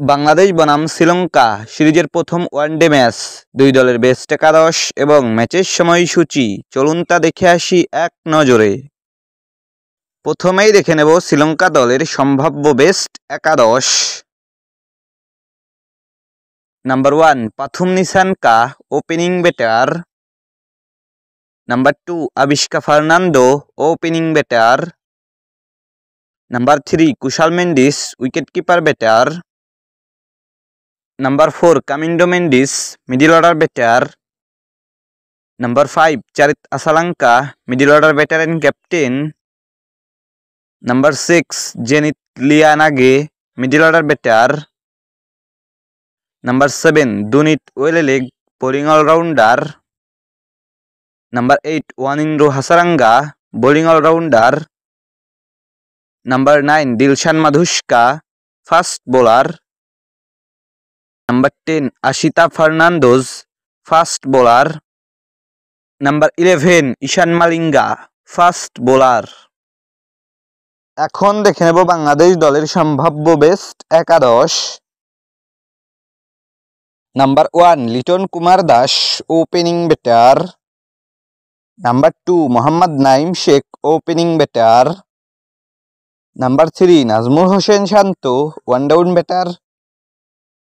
বাংলাদেশ বনাম শ্রীলঙ্কা সিরিজের প্রথম ওয়ানডে ম্যাচ, দুই দলের বেস্ট একাদশ এবং ম্যাচের সময়সূচি চলুন তা দেখে আসি এক নজরে। প্রথমেই দেখে নেব শ্রীলঙ্কা দলের সম্ভাব্য বেস্ট একাদশ। Number 1 Pathum Nissanka, opening batter. Number 2 Avishka Fernando, opening batter. Number 3 Kusal Mendis, wicket keeper batter. Number 4 Kamindu Mendis, middle order batter. Number 5 Charith Asalanka, middle order batter and captain. Number 6 Janith Liyanage, middle order batter. Number 7 Dunith Wellalage, bowling allrounder. Number 8 Wanindu Hasaranga, bowling allrounder. Number 9 Dilshan Madushanka, fast bowler. Number 10 Asitha Fernando, fast bowler. Number 11 Eshan Malinga, fast bowler. এখন দেখে নেব বাংলাদেশ দলের সম্ভাব্য best একাদশ। Number 1 Liton Kumar Das, opening batter. Number 2 Mohammad Naim Sheikh, opening batter. Number 3 Najmul Hossain Shanto, one down batter.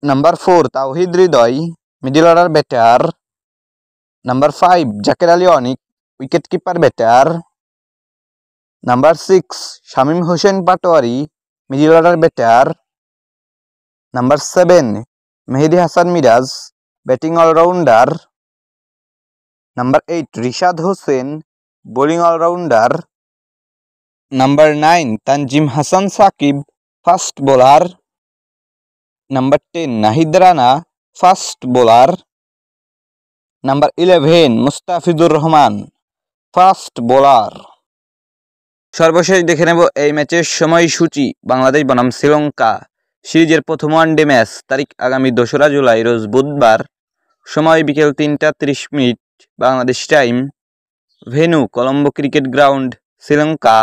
Number 4 Towhid Hridoy, middle order batter. Number 5 Jaker Ali Anik, wicket keeper batter. Number 6 Shamim Hossain Patwari, middle order batter. Number 7 Mehidy Hasan Miraz, batting allrounder. Number 8 Rishad Hossain, bowling allrounder. Number 9 Tanzim Hasan Sakib, fast bowler. Number 10 Nahid Rana, fast bowler. Number 11 Mustafizur Rahman, fast bowler. সর্বশেষ দেখে নেব এই ম্যাচের সময়সূচি। বাংলাদেশ বনাম শ্রীলঙ্কা সিরিজের প্রথম one day match, তারিখ আগামী 2রা জুলাই, রোজ বুধবার, সময় বিকেল 3টা 30 minute Bangladesh time. Venue Colombo cricket ground, Sri Lanka.